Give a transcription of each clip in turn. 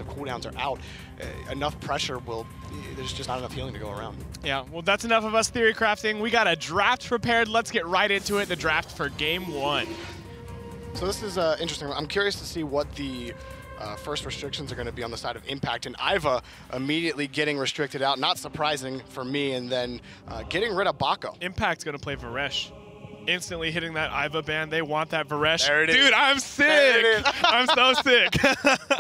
of cooldowns are out, enough pressure will, there's just not enough healing to go around. Yeah, well, that's enough of us theory crafting. We got a draft prepared. Let's get right into it, the draft for Game 1. So this is interesting. I'm curious to see what the first restrictions are going to be on the side of Impact, and Iva immediately getting restricted out, not surprising for me, and then getting rid of Bako. Impact's going to play Varesh. Instantly hitting that Iva ban. They want that Varesh. There it is. Dude, I'm sick. I'm so sick.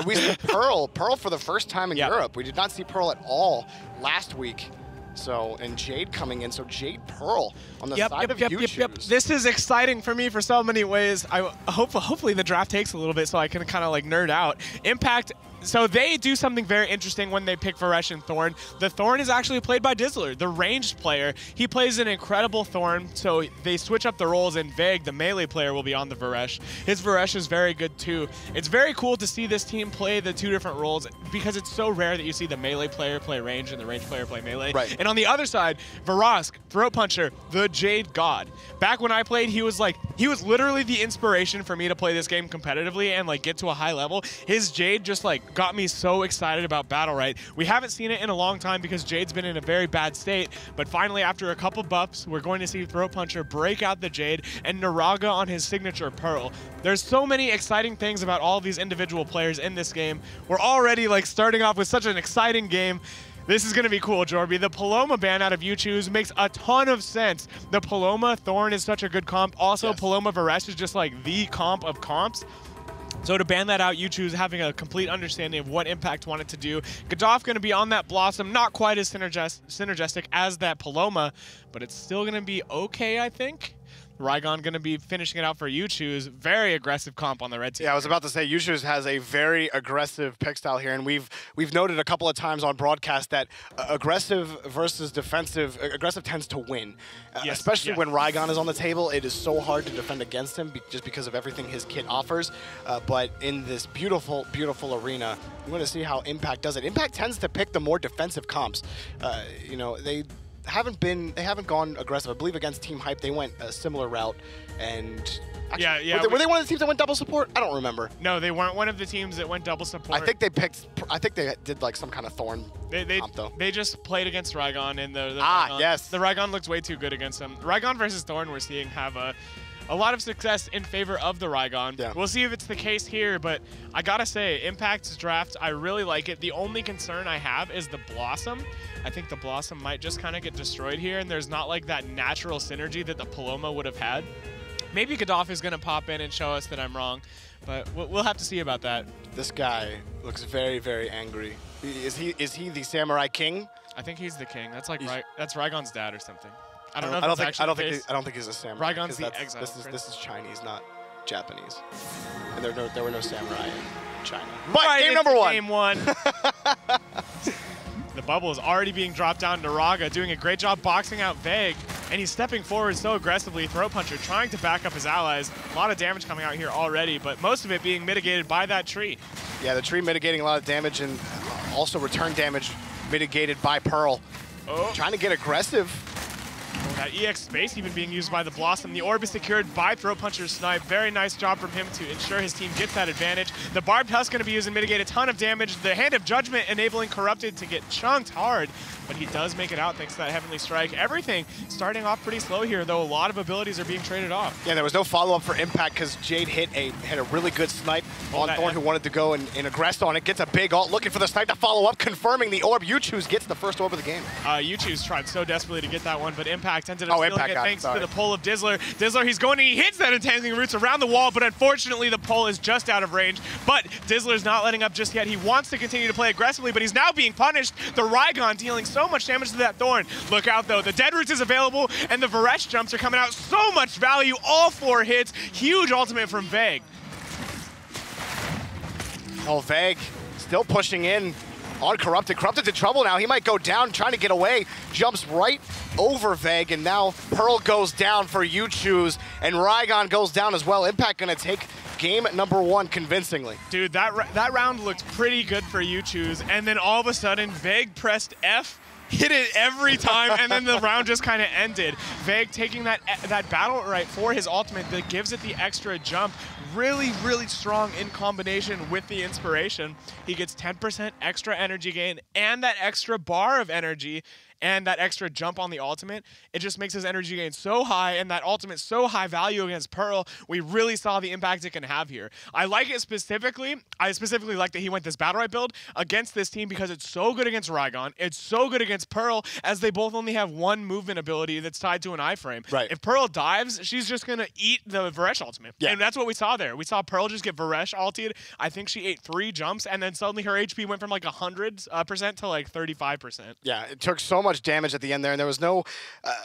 We see Pearl for the first time in Europe. We did not see Pearl at all last week. So, and Jade coming in. So Jade Pearl on the side of YouTube. This is exciting for me for so many ways. Hopefully the draft takes a little bit so I can kind of like nerd out. Impact. So they do something very interesting when they pick Varesh and Thorn. The Thorn is actually played by Dizzler, the ranged player. He plays an incredible Thorn, so they switch up the roles, and Veg, the melee player, will be on the Varesh. His Varesh is very good too. It's very cool to see this team play the two different roles because it's so rare that you see the melee player play range and the range player play melee. Right. And on the other side, Varask, Throat Puncher, the Jade God. Back when I played, he was literally the inspiration for me to play this game competitively and like get to a high level. His Jade just like got me so excited about Battlerite. We haven't seen it in a long time because Jade's been in a very bad state, but finally after a couple buffs, we're going to see Throat Puncher break out the Jade and Naraga on his signature Pearl. There's so many exciting things about all of these individual players in this game. We're already like starting off with such an exciting game. This is going to be cool, Jorby. The Paloma ban out of You Choose makes a ton of sense. The Paloma Thorn is such a good comp. Also, yes. Paloma Varesh is just like the comp of comps. So to ban that out, You Choose having a complete understanding of what Impact wanted to do. Godolph going to be on that Blossom, not quite as synergistic as that Paloma, but it's still going to be okay, I think. Rygon going to be finishing it out for You Choose. Very aggressive comp on the red team. Yeah, I was about to say You Choose has a very aggressive pick style here, and we've noted a couple of times on broadcast that aggressive versus defensive, aggressive tends to win. Yes, especially when Rygon is on the table. It is so hard to defend against him just because of everything his kit offers. But in this beautiful, beautiful arena, we're going to see how Impact does it. Impact tends to pick the more defensive comps. You know, they haven't gone aggressive. I believe against Team Hype they went a similar route, and actually, were they one of the teams that went double support? I don't remember. No, they weren't one of the teams that went double support. I think they did like some kind of Thorn comp, though. They just played against Rygon, and the Rygon, yes, the Rygon looks way too good against them. Rygon versus Thorn we're seeing have a lot of success in favor of the Rygon. Yeah. We'll see if it's the case here, but I gotta say, Impact's draft, I really like it. The only concern I have is the Blossom. I think the Blossom might just kind of get destroyed here, and there's not like that natural synergy that the Paloma would have had. Maybe Godolph is gonna pop in and show us that I'm wrong, but we'll have to see about that. This guy looks very, very angry. Is he the Samurai King? I think he's the king. That's like that's Rygon's dad or something. I don't know. I don't think he's a samurai. Rygon's the exile. This is Chinese, not Japanese. And there were no samurai in China. But right, game number one. Game 1. The bubble is already being dropped down to Raga, doing a great job boxing out Veg, and he's stepping forward so aggressively. Throat Puncher trying to back up his allies. A lot of damage coming out here already, but most of it being mitigated by that tree. Yeah, the tree mitigating a lot of damage, and also return damage mitigated by Pearl. Oh. Trying to get aggressive. That EX space even being used by the Blossom. The orb is secured by Throat Puncher's snipe. Very nice job from him to ensure his team gets that advantage. The Barbed Husk going to be used and mitigate a ton of damage. The Hand of Judgment enabling Corrupted to get chunked hard, but he does make it out thanks to that Heavenly Strike. Everything starting off pretty slow here, though a lot of abilities are being traded off. Yeah, there was no follow-up for Impact because Jade hit a really good snipe on Thorn, who wanted to go and aggress on it. Gets a big ult, looking for the snipe to follow up, confirming the orb. You Choose gets the first orb of the game. You Choose tried so desperately to get that one, but Impact ended up stealing it thanks to the pull of Dizzler. Dizzler, he hits that Entangling Roots around the wall, but unfortunately the pull is just out of range. But Dizzler's not letting up just yet. He wants to continue to play aggressively, but he's now being punished. The Rygon dealing so much damage to that Thorn. Look out though, the Dead Roots is available, and the Varesh jumps are coming out. So much value, all 4 hits. Huge ultimate from Veg. Oh, Veg still pushing in on Corrupted. Corrupted's in trouble now. He might go down, trying to get away. Jumps right over Veg, and now Pearl goes down for You Choose, and Rygon goes down as well. Impact gonna take game number 1 convincingly. Dude, that round looked pretty good for You Choose, and then all of a sudden, Veg pressed F, hit it every time, and then the round just kind of ended. Veg taking that Battlerite for his ultimate that gives it the extra jump. really, really strong in combination with the inspiration. He gets 10% extra energy gain and that extra bar of energy and that extra jump on the ultimate. It just makes his energy gain so high and that ultimate so high value against Pearl. We really saw the impact it can have here. I like it specifically. I specifically like that he went this Battlerite build against this team because it's so good against Raygon. It's so good against Pearl, as they both only have one movement ability that's tied to an iframe. Right. If Pearl dives, she's just going to eat the Varesh ultimate. Yeah. And that's what we saw there. We saw Pearl just get Varesh ulted. I think she ate 3 jumps, and then suddenly her HP went from like 100% to like 35%. Yeah, it took so much damage at the end there, and there was no,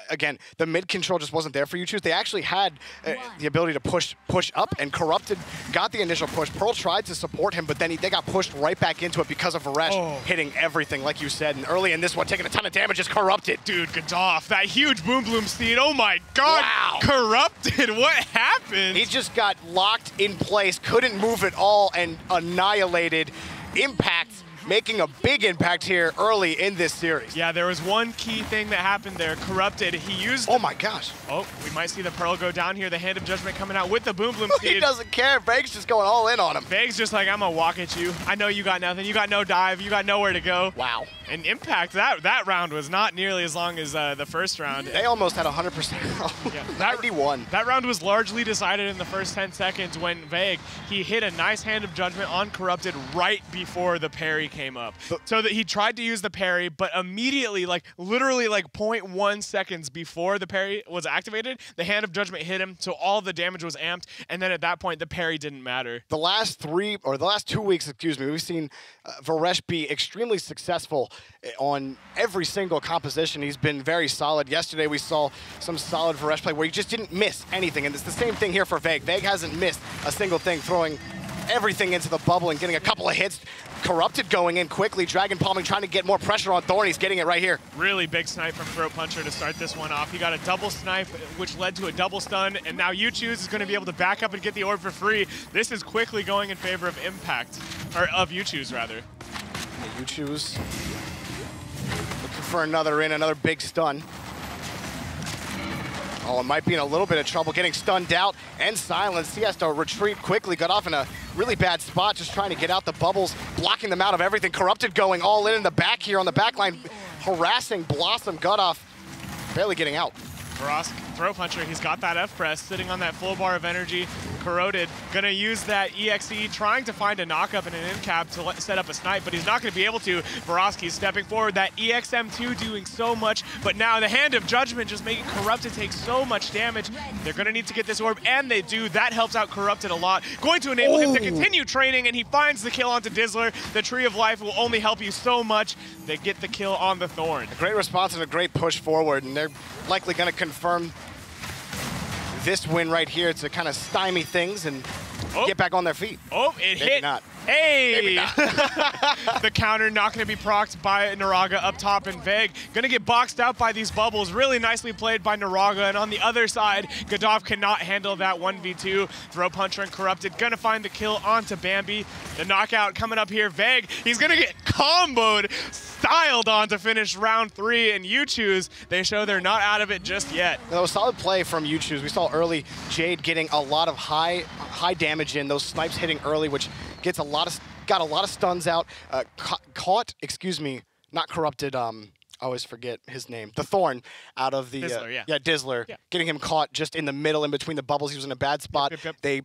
again, the mid control just wasn't there for you. They actually had the ability to push up, and Corrupted got the initial push. Pearl tried to support him, but then they got pushed right back into it because of Varesh hitting everything, like you said. And early in this one, taking a ton of damage is Corrupted. Dude, Gadolf, that huge Boom Bloom Steed, oh my god, wow. Corrupted, what happened? He just got locked in place, couldn't move at all, and annihilated. Impact making a big impact here early in this series. Yeah, there was one key thing that happened there. Corrupted, he used... Oh my gosh. Oh, we might see the Pearl go down here. The Hand of Judgment coming out with the Boom Bloom Steed. He doesn't care. Veg's just going all in on him. Veg's just like, I'm gonna walk at you. I know you got nothing. You got no dive. You got nowhere to go. Wow. And Impact, that round was not nearly as long as the first round. They almost had 100%. Yeah, 91. That round was largely decided in the first 10 seconds when Veg, he hit a nice Hand of Judgment on Corrupted right before the parry came up. So that he tried to use the parry, but immediately, like literally like 0.1 seconds before the parry was activated, the Hand of Judgment hit him, so all the damage was amped, and then at that point, the parry didn't matter. The last 2 weeks, excuse me, we've seen Varesh be extremely successful on every single composition. He's been very solid. Yesterday, we saw some solid Varesh play where he just didn't miss anything, and it's the same thing here for Veg. Veg hasn't missed a single thing, throwing everything into the bubble and getting a couple of hits. Corrupted going in quickly, Dragon Palming trying to get more pressure on Thorn. He's getting it right here. Really big snipe from Throat Puncher to start this one off. He got a double snipe, which led to a double stun, and now YouChoose is going to be able to back up and get the orb for free. This is quickly going in favor of Impact, or of YouChoose rather. YouChoose looking for another big stun. Oh, it might be in a little bit of trouble, getting stunned out and silenced. He has to retreat quickly, got off in a really bad spot, just trying to get out the bubbles, blocking them out of everything. Corrupted going all in the back here on the back line, harassing Blossom. Got off, barely getting out. Frost, Throat Puncher, he's got that F-press, sitting on that full bar of energy. Corroded, gonna use that EXE, trying to find a knock-up and an in-cap to set up a snipe, but he's not gonna be able to. Varosky's stepping forward, that EXM2 doing so much, but now the Hand of Judgment just making Corrupted take so much damage. They're gonna need to get this orb, and they do. That helps out Corrupted a lot. Going to enable him to continue training, and he finds the kill onto Dizzler. The Tree of Life will only help you so much. They get the kill on the Thorn. A great response and a great push forward, and they're likely gonna confirm this win right here to kind of stymie things and get back on their feet. Oh, it Maybe hit. Not. Hey! Maybe not. The counter not going to be procced by Naraga up top, and Veg going to get boxed out by these bubbles. Really nicely played by Naraga, and on the other side, Gadolf cannot handle that 1v2. Throat Puncher and Corrupted going to find the kill onto Bambi. The knockout coming up here. Veg, he's going to get comboed, styled on to finish round 3, and YouChoose, they show they're not out of it just yet. No, solid play from YouChoose. We saw early Jade getting a lot of high damage in, those snipes hitting early, which gets got a lot of stuns out. Caught, excuse me, not Corrupted. I always forget his name. The Thorn out of the Dizzler, Dizzler, getting him caught just in the middle, in between the bubbles. He was in a bad spot. Yep. They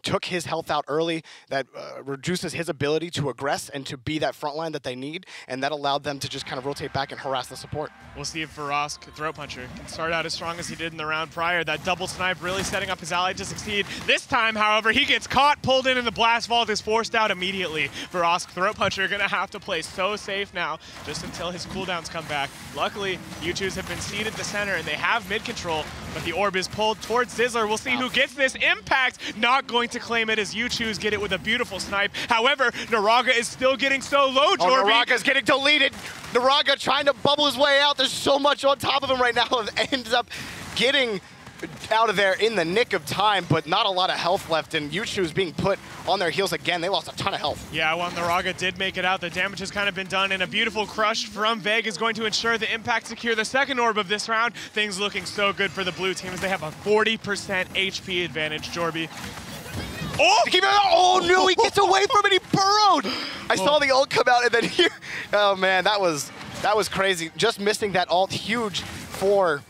took his health out early. That reduces his ability to aggress and to be that front line that they need, and that allowed them to just kind of rotate back and harass the support. We'll see if Varosk, Throat Puncher, can start out as strong as he did in the round prior. That double snipe really setting up his ally to succeed. This time, however, he gets caught, pulled in the blast vault, is forced out immediately. Varosk, Throat Puncher, gonna have to play so safe now, just until his cooldowns come back. Luckily, YouChoose have been seated at the center, and they have mid control, but the orb is pulled towards Dizzler. We'll see who gets this. Impact not going to claim it as YouChoose get it with a beautiful snipe. However, Naraga is still getting so low, Jorby. Oh, Naraga's getting deleted. Naraga trying to bubble his way out. There's so much on top of him right now. It ends up getting out of there in the nick of time, but not a lot of health left, and YouChoose being put on their heels again. They lost a ton of health. Yeah, well, Naraga did make it out. The damage has kind of been done, and a beautiful crush from Veg is going to ensure the Impact secure the second orb of this round. Things looking so good for the blue team as they have a 40% HP advantage, Jorby. Oh! To keep it, oh no, he gets away from it, he burrowed! I saw the ult come out and then here, oh man, that was crazy. Just missing that ult, huge for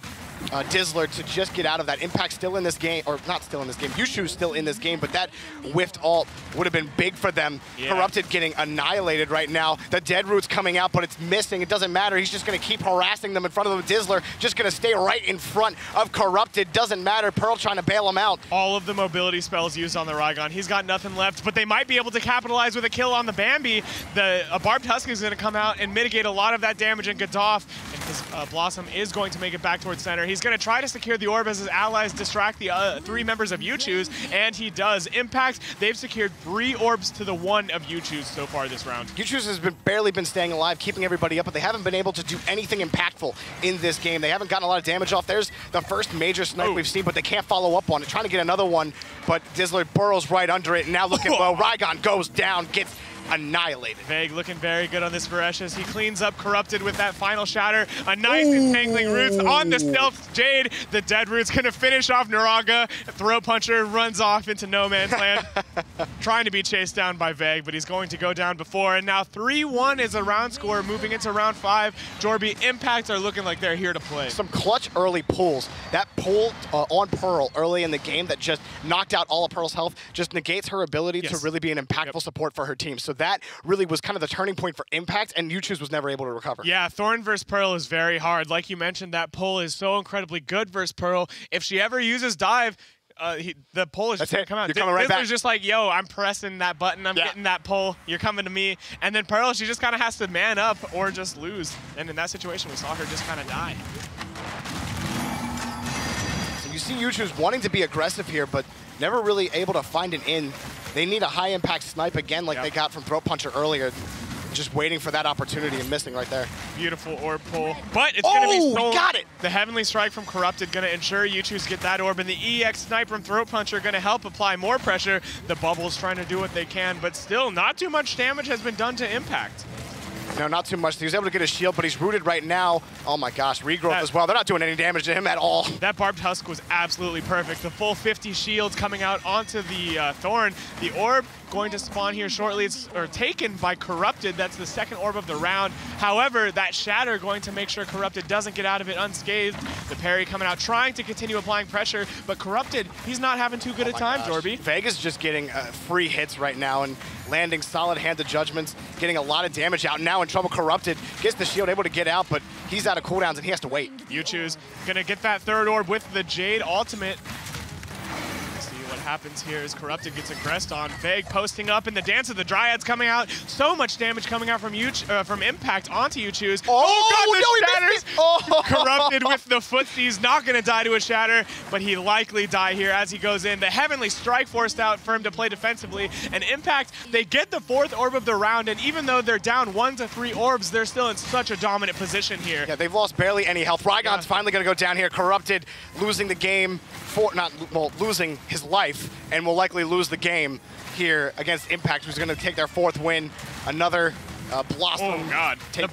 Dizzler to just get out of that. Impact still in this game, or not still in this game, Yushu's still in this game, but that whiffed ult would have been big for them. Yeah. Corrupted getting annihilated right now. The dead root's coming out, but it's missing. It doesn't matter. He's just going to keep harassing them in front of them. Dizzler just going to stay right in front of Corrupted. Doesn't matter. Pearl trying to bail him out. All of the mobility spells used on the Raygon. He's got nothing left, but they might be able to capitalize with a kill on the Bambi. A Barbed Husk is going to come out and mitigate a lot of that damage in Godolph, and his Blossom is going to make it back towards center. He's going to try to secure the orb as his allies distract the 3 members of Yuchu's, and he does. Impact, they've secured 3 orbs to the 1 of Yuchu's so far this round. Yuchu's has barely been staying alive, keeping everybody up, but they haven't been able to do anything impactful in this game. They haven't gotten a lot of damage off. There's the first major snipe we've seen, but they can't follow up on it. Trying to get another one, but Dizzler burrows right under it, and now looking low. Raygon goes down, gets annihilated. Vague looking very good on this Varesh as he cleans up Corrupted with that final shatter. A nice entangling roots on the stealth Jade. The dead root's gonna finish off Naraga. Throat puncher runs off into no man's land. Trying to be chased down by Vague, but he's going to go down before. And now 3-1 is a round score moving into round 5. Jorby, Impact are looking like they're here to play. Some clutch early pulls. That pull on Pearl early in the game that just knocked out all of Pearl's health just negates her ability to really be an impactful support for her team. So that really was kind of the turning point for Impact, and Yuchu's was never able to recover. Yeah, Thorn versus Pearl is very hard. Like you mentioned, that pull is so incredibly good versus Pearl. If she ever uses dive, the pull is just going to come out. You're coming right back. Dizzler's just like, yo, I'm pressing that button. I'm getting that pull. You're coming to me. And then Pearl, she just kind of has to man up or just lose. And in that situation, we saw her just kind of die. So you see Yuchu's wanting to be aggressive here, but never really able to find an in. They need a high-impact snipe again like they got from Throat Puncher earlier. Just waiting for that opportunity and missing right there. Beautiful orb pull. But it's going to be stolen. We got it! The Heavenly Strike from Corrupted going to ensure Yuchu's get that orb, and the EX snipe from Throat Puncher going to help apply more pressure. The Bubble's trying to do what they can, but still not too much damage has been done to Impact. No, not too much. He was able to get a shield, but he's rooted right now. Oh my gosh, regrowth as well. They're not doing any damage to him at all. That Barbed Husk was absolutely perfect. The full 50 shields coming out onto the Thorn. The orb going to spawn here shortly. It's taken by Corrupted. That's the second orb of the round. However, that Shatter going to make sure Corrupted doesn't get out of it unscathed. The parry coming out, trying to continue applying pressure, but Corrupted, he's not having too good a time, Jorby. Vega's just getting free hits right now and landing solid hand-to judgments, getting a lot of damage out. Now in trouble, Corrupted gets the shield, able to get out, but he's out of cooldowns and he has to wait. Yuchu's gonna get that third orb with the Jade ultimate. Happens here as Corrupted gets aggressed on. Vague posting up, and the Dance of the Dryads coming out. So much damage coming out from Impact onto Yuchu's. Oh, God, the shatters! Corrupted with the footsies, not going to die to a shatter, but he likely die here as he goes in. The Heavenly Strike forced out for him to play defensively, and Impact, they get the 4th orb of the round, and even though they're down 1 to 3 orbs, they're still in such a dominant position here. Yeah, they've lost barely any health. Raygon's finally going to go down here. Corrupted losing the game, losing his life, and will likely lose the game here against Impact, who's going to take their 4th win. Another Blossom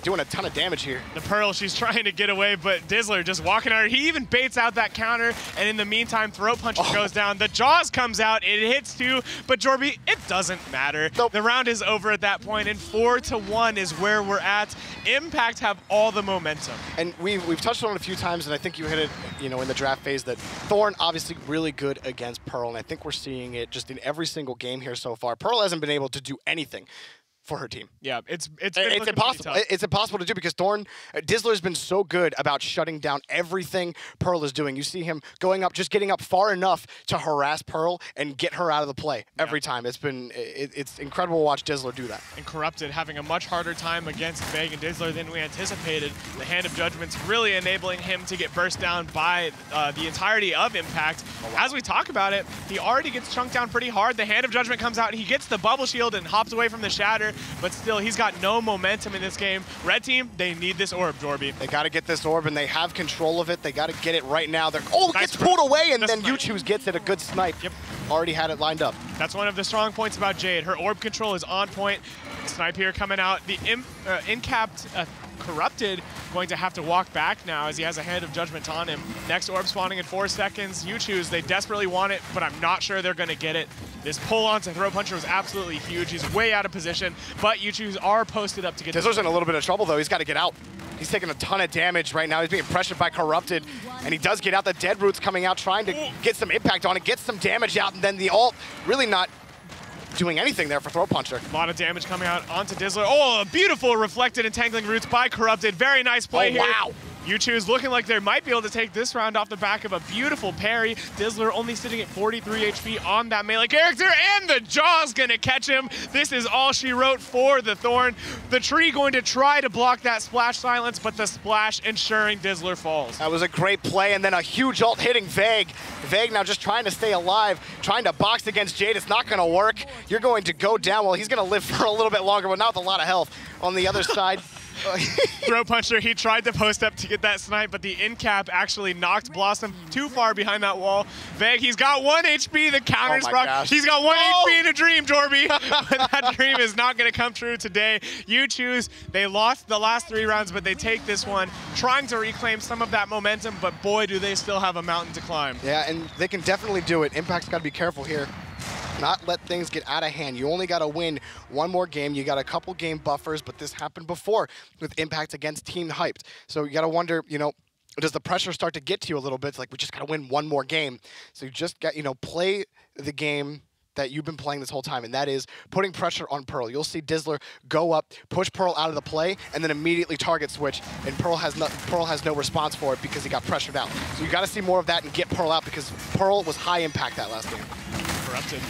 doing a ton of damage here. The Pearl, she's trying to get away, but Dizzler just walking at her. He even baits out that counter, and in the meantime, Throat Puncher goes down. The Jaws comes out, it hits too, but Jorby, it doesn't matter. Nope. The round is over at that point, and 4-1 is where we're at. Impact have all the momentum. And we've touched on it a few times, and I think you hit it, in the draft phase, that Thorn obviously really good against Pearl, and I think we're seeing it just in every single game here so far. Pearl hasn't been able to do anything for her team. Yeah, it's impossible. It's impossible to do because Dizzler has been so good about shutting down everything Pearl is doing. You see him going up, just getting up far enough to harass Pearl and get her out of the play every time. It's incredible to watch Dizzler do that. And Corrupted having a much harder time against Vague and Dizzler than we anticipated. The Hand of Judgment's really enabling him to get burst down by the entirety of Impact. As we talk about it, he already gets chunked down pretty hard. The Hand of Judgment comes out, he gets the bubble shield and hops away from the Shatter. But still, he's got no momentum in this game. Red team, they need this orb, Jorby. They got to get this orb, and they have control of it. They got to get it right now. It gets pulled away, and then Yuchu's gets it, a good snipe. Yep. Already had it lined up. That's one of the strong points about Jade. Her orb control is on point. Snipe here coming out. The incapped Corrupted going to have to walk back now as he has a Hand of Judgment on him. Next orb spawning in 4 seconds. Yuchu's, they desperately want it, but I'm not sure they're going to get it. This pull onto Throat Puncher was absolutely huge. He's way out of position, but Yuchus are posted up to get Dizzler's in a little bit of trouble, though. He's got to get out. He's taking a ton of damage right now. He's being pressured by Corrupted, and he does get out. The Dead Root's coming out, trying to get some impact on it, get some damage out, and then the ult really not doing anything there for Throat Puncher. A lot of damage coming out onto Dizzler. Oh, a beautiful reflected entangling roots by Corrupted. Very nice play here. Wow. Yuchus looking like they might be able to take this round off the back of a beautiful parry. Dizzler only sitting at 43 HP on that melee character, and the Jaw's gonna catch him. This is all she wrote for the Thorn. The tree going to try to block that splash silence, but the splash ensuring Dizzler falls. That was a great play, and then a huge ult hitting Vague. Vague now just trying to stay alive, trying to box against Jade. It's not gonna work. You're going to go down. Well, he's gonna live for a little bit longer, but not with a lot of health. On the other side, Throat Puncher, he tried to post up to get that snipe, but the in cap actually knocked Blossom too far behind that wall. Vague, he's got 1 HP, the counter's proc. He's got 1 HP in a dream, Jorby. But that dream is not going to come true today. Yuchus, they lost the last 3 rounds, but they take this one, trying to reclaim some of that momentum, but boy, do they still have a mountain to climb. Yeah, and they can definitely do it. Impact's got to be careful here. Not let things get out of hand. You only got to win 1 more game. You got a couple game buffers, but this happened before with Impact against Team Hyped. So you got to wonder, you know, does the pressure start to get to you a little bit? It's like, we just got to win 1 more game. So you just got, you know, play the game that you've been playing this whole time, and that is putting pressure on Pearl. You'll see Dizzler go up, push Pearl out of the play, and then immediately target switch, and Pearl has no response for it because he got pressured out. So you got to see more of that and get Pearl out, because Pearl was high impact that last game. Corrupted.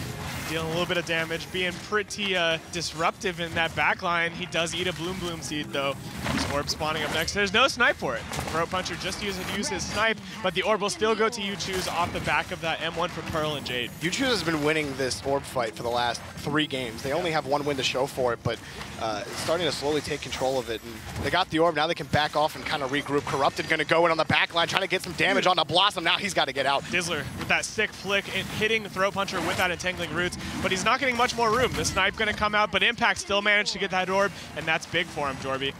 Dealing a little bit of damage, being pretty disruptive in that backline. He does eat a Bloom seed, though. His orb spawning up next. There's no snipe for it. Throat Puncher just used his snipe, but the orb will still go to Yuchus off the back of that M1 for Pearl and Jade. Yuchus has been winning this orb fight for the last 3 games. They only have 1 win to show for it, but it's starting to slowly take control of it. And they got the orb, now they can back off and kind of regroup. Corrupted gonna go in on the backline, trying to get some damage on the Blossom. Now he's got to get out. Dizzler with that sick flick, hitting the Throat Puncher with that entangling roots, but he's not getting much more room. The snipe gonna come out, but Impact still managed to get that orb, and that's big for him, Jorby.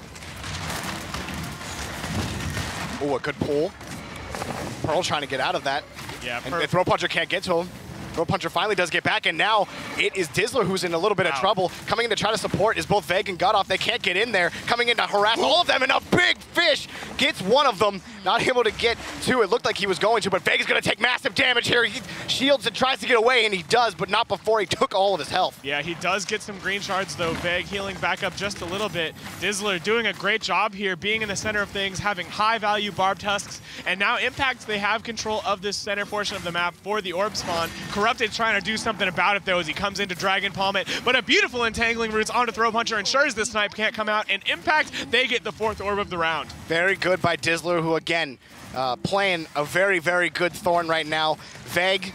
Oh, a good pull. Pearl trying to get out of that. Yeah, and Throat Puncher can't get to him. Throat Puncher finally does get back, and now it is Dizzler who's in a little bit of trouble. Coming in to try to support is both Vague and Gutoff. They can't get in there. Coming in to harass all of them, and a big fish gets one of them. Not able to get 2. It looked like he was going to, but Vague is going to take massive damage here. He shields and tries to get away, and he does, but not before he took all of his health. Yeah, he does get some green shards, though. Vague healing back up just a little bit. Dizzler doing a great job here, being in the center of things, having high-value barbed husks, and now Impact, they have control of this center portion of the map for the orb spawn. Corrupted trying to do something about it, though, as he comes in to Dragon Palm it, but a beautiful entangling roots onto Throat Puncher ensures the snipe can't come out, and Impact, they get the 4th orb of the round. Very good by Dizzler, who, again, playing a very, very good Thorn right now. Vague.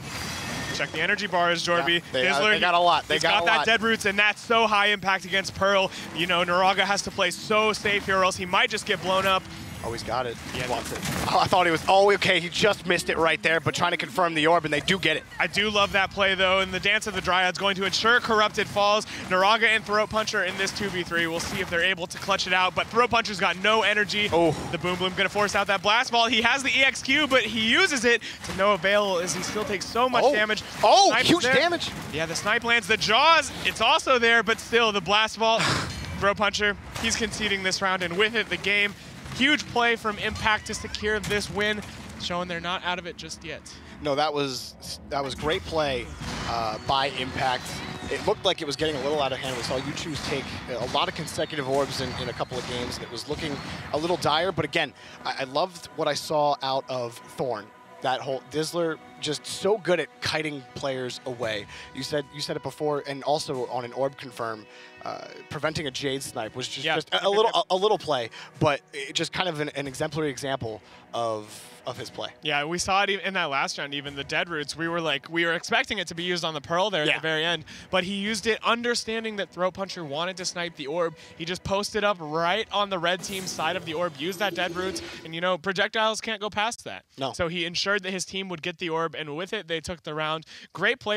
Check the energy bars, Jorby. Yeah, they got a lot. He's got that dead roots, and that's so high impact against Pearl. You know, Naraga has to play so safe here, or else he might just get blown up. Oh, he's got it. Yeah, he wants it. Oh, I thought he was, oh, okay, he just missed it right there, but trying to confirm the orb, and they do get it. I do love that play, though, and the Dance of the Dryad's going to ensure Corrupted falls. Naraga and Throat Puncher in this 2v3. We'll see if they're able to clutch it out, but Throat Puncher's got no energy. Oh. The Boom Bloom gonna force out that Blast Ball. He has the EXQ, but he uses it to no avail as he still takes so much damage. Oh, huge damage. Yeah, the snipe lands. The Jaws, it's also there, but still, the Blast Ball. Throat Puncher, he's conceding this round, and with it, the game. Huge play from Impact to secure this win, showing they're not out of it just yet. No, that was great play by Impact. It looked like it was getting a little out of hand. We saw Yuchus take a lot of consecutive orbs in a couple of games, and it was looking a little dire. But again, I loved what I saw out of Thorn. That whole Dizzler just so good at kiting players away. You said it before, and also on an orb confirm, preventing a Jade snipe was just a little play, but it just kind of an exemplary example of his play. Yeah, we saw it in that last round, even the dead roots. We were expecting it to be used on the Pearl there at the very end, but he used it understanding that Throat Puncher wanted to snipe the orb. He just posted up right on the red team side of the orb, used that dead roots, and you know, projectiles can't go past that. No. So he ensured that his team would get the orb, and with it, they took the round. Great play.